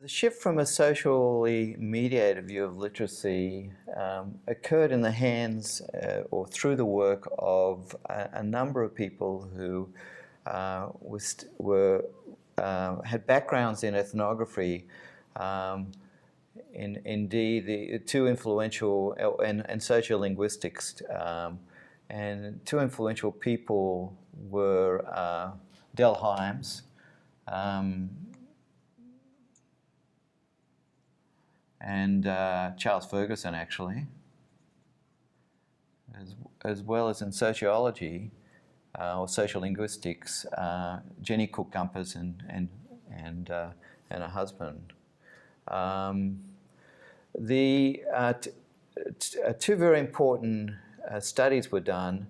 The shift from a socially mediated view of literacy occurred in the hands or through the work of a number of people who had backgrounds in ethnography. Indeed, the two influential and sociolinguistics, and two influential people were Del Hymes, and Charles Ferguson, actually, as well as in sociology or social linguistics, Jenny Cook Gumperz and her husband. Two very important studies were done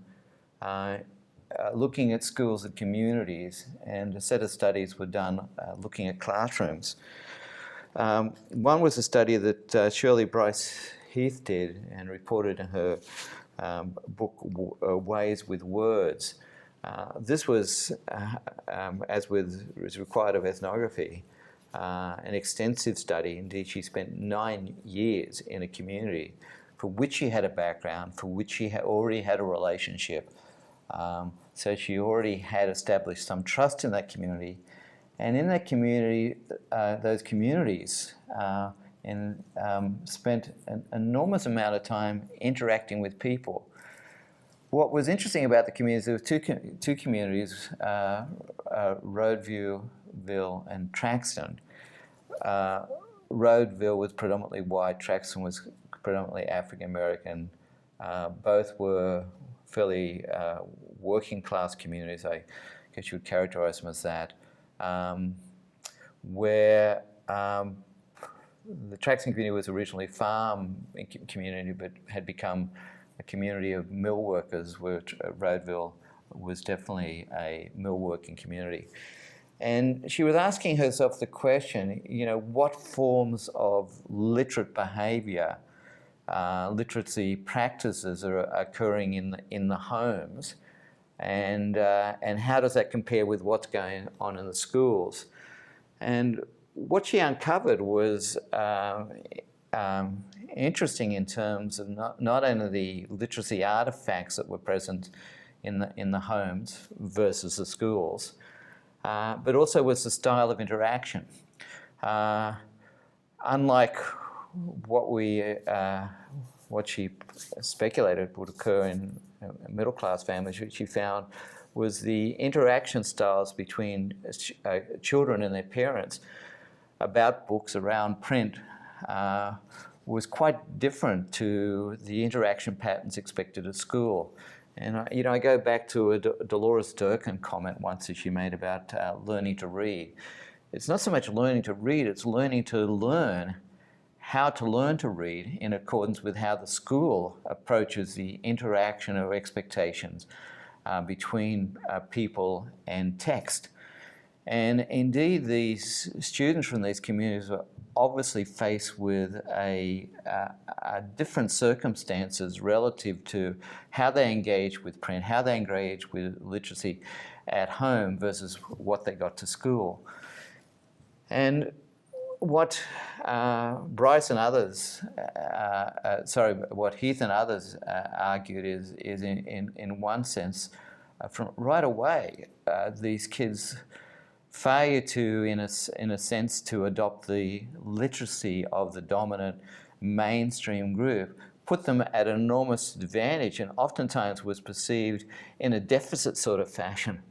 looking at schools and communities, and a set of studies were done looking at classrooms. One was a study that Shirley Bryce Heath did and reported in her book Ways with Words. This was, as is required of ethnography, an extensive study. Indeed, she spent 9 years in a community for which she had a background, for which she already had a relationship. So she already had established some trust in that community. And in that community, those communities spent an enormous amount of time interacting with people. What was interesting about the communities, there were two communities, Roadviewville and Traxton. Roadville was predominantly white, Traxton was predominantly African American. Both were fairly working class communities, I guess you would characterize them as that. Where the Traxton community was originally a farm community, but had become a community of mill workers, where Roadville was definitely a mill working community. And she was asking herself the question, what forms of literate behaviour, literacy practices are occurring in the homes, and how does that compare with what's going on in the schools? And what she uncovered was interesting in terms of not only the literacy artifacts that were present in the homes versus the schools, but also was the style of interaction. Unlike what she speculated would occur in middle-class families, what she found was the interaction styles between children and their parents about books, around print, was quite different to the interaction patterns expected at school. And I go back to a Dolores Durkin comment once that she made about learning to read. It's not so much learning to read, it's learning to learn how to learn to read in accordance with how the school approaches the interaction or expectations between people and text. And indeed, these students from these communities were obviously faced with different circumstances relative to how they engage with print, how they engage with literacy at home versus what they got to school. And what Bryce and others, what Heath and others argued is in one sense, from right away, these kids' failure to, in a sense, to adopt the literacy of the dominant mainstream group put them at an enormous advantage, and oftentimes was perceived in a deficit sort of fashion,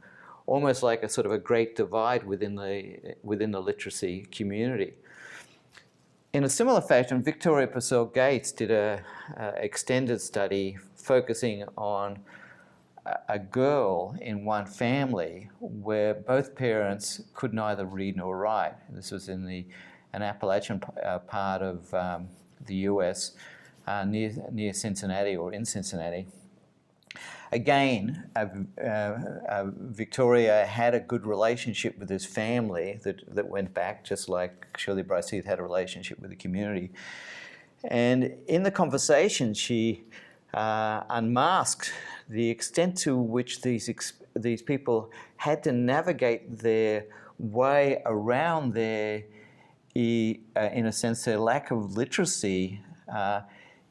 almost like a sort of a great divide within the literacy community. In a similar fashion, Victoria Purcell Gates did an extended study focusing on a girl in one family where both parents could neither read nor write. This was in an Appalachian part of the US, near Cincinnati, or in Cincinnati. Again, Victoria had a good relationship with this family that went back, just like Shirley Bryce Heath had a relationship with the community. And in the conversation, she unmasked the extent to which these people had to navigate their way around their in a sense, their lack of literacy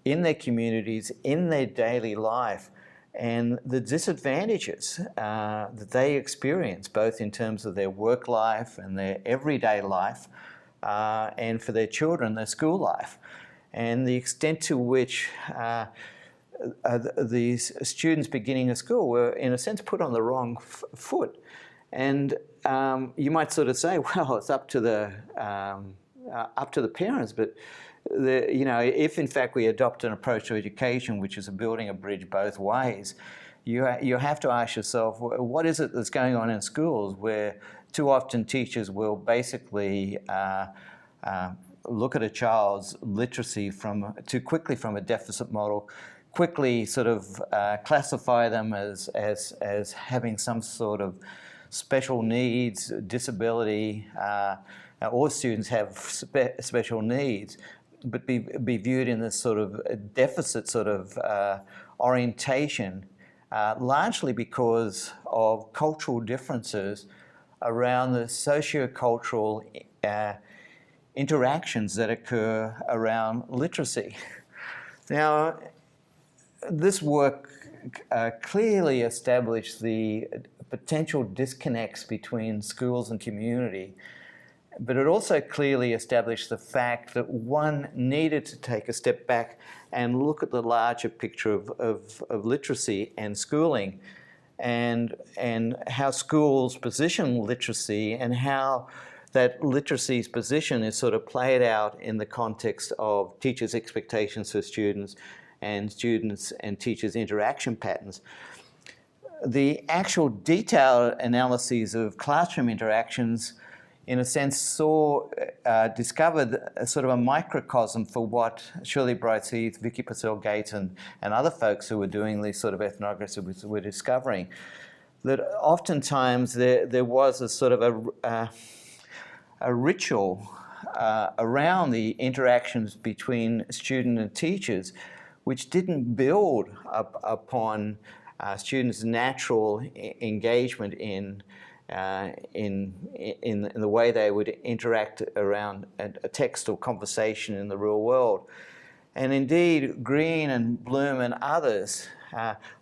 in their communities, in their daily life, and the disadvantages that they experience, both in terms of their work life and their everyday life, and for their children, their school life, and the extent to which these students beginning at school were, in a sense, put on the wrong foot. And you might sort of say, well, it's up to the parents, but if in fact we adopt an approach to education which is building a bridge both ways, you have to ask yourself, what is it that's going on in schools where too often teachers will basically look at a child's literacy too quickly from a deficit model, quickly sort of classify them as having some sort of special needs, disability, all students have special needs, but be viewed in this sort of deficit sort of orientation, largely because of cultural differences around the socio-cultural interactions that occur around literacy. Now, this work clearly established the potential disconnects between schools and community, but it also clearly established the fact that one needed to take a step back and look at the larger picture of literacy and schooling, and how schools position literacy, and how that literacy's position is sort of played out in the context of teachers' expectations for students and students' and teachers' interaction patterns. The actual detailed analyses of classroom interactions, in a sense, discovered a sort of a microcosm for what Shirley Bright-Heath, Vicky Purcell-Gates, and other folks who were doing these sort of ethnographies were discovering. That oftentimes there was a sort of a ritual around the interactions between student and teachers, which didn't build upon students' natural engagement in the way they would interact around a text or conversation in the real world. And indeed, Green and Bloom and others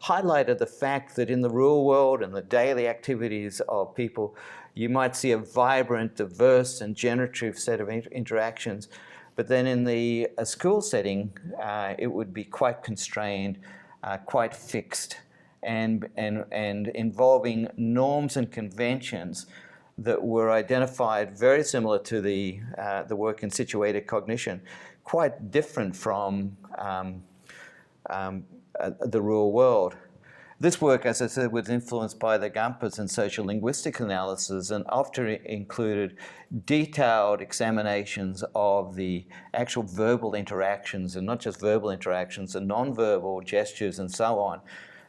highlighted the fact that in the real world and the daily activities of people, you might see a vibrant, diverse, and generative set of interactions. But then in the school setting, it would be quite constrained, quite fixed, and involving norms and conventions that were identified very similar to the work in situated cognition, quite different from the real world. This work, as I said, was influenced by the Gumpers and social linguistic analysis, and often included detailed examinations of the actual verbal interactions, and not just verbal interactions, and non-verbal gestures and so on,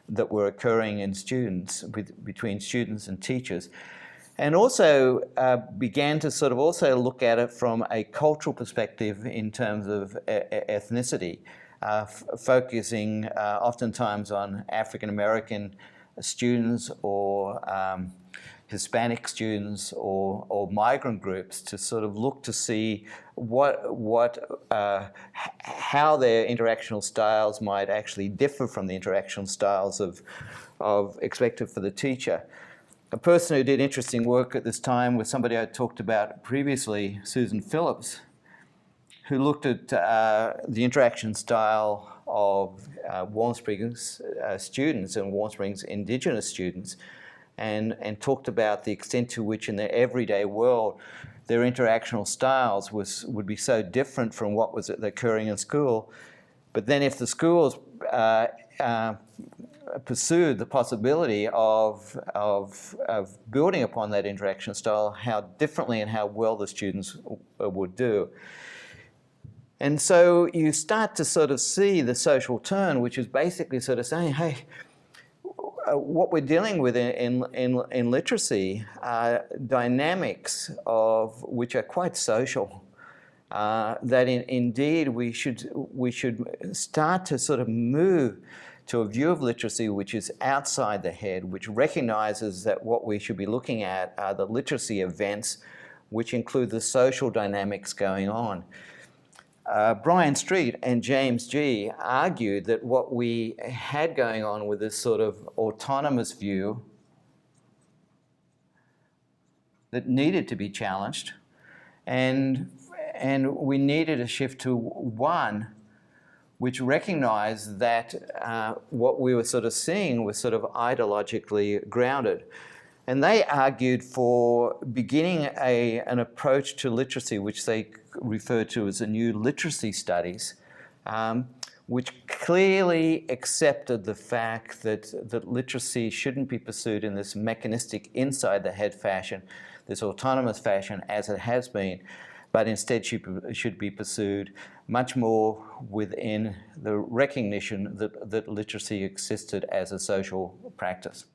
that were occurring in students, between students and teachers. And also began to sort of also look at it from a cultural perspective in terms of ethnicity, focusing oftentimes on African American students or Hispanic students or migrant groups, to sort of look to see how their interactional styles might actually differ from the interactional styles of expected for the teacher. A person who did interesting work at this time was somebody I talked about previously, Susan Phillips, who looked at the interaction style of Warm Springs students and Warm Springs Indigenous students, and talked about the extent to which in their everyday world their interactional styles would be so different from what was occurring in school. But then if the schools pursued the possibility of building upon that interaction style, how differently and how well the students would do. And so you start to sort of see the social turn, which is basically sort of saying, hey, what we're dealing with in literacy are dynamics of which are quite social. That indeed we should start to sort of move to a view of literacy which is outside the head, which recognizes that what we should be looking at are the literacy events which include the social dynamics going on. Brian Street and James Gee argued that what we had going on with this sort of autonomous view that needed to be challenged, and we needed a shift to one which recognized that what we were sort of seeing was sort of ideologically grounded. And they argued for beginning an approach to literacy, which they referred to as the new literacy studies, which clearly accepted the fact that literacy shouldn't be pursued in this mechanistic, inside-the-head fashion, this autonomous fashion as it has been, but instead should be pursued much more within the recognition that literacy existed as a social practice.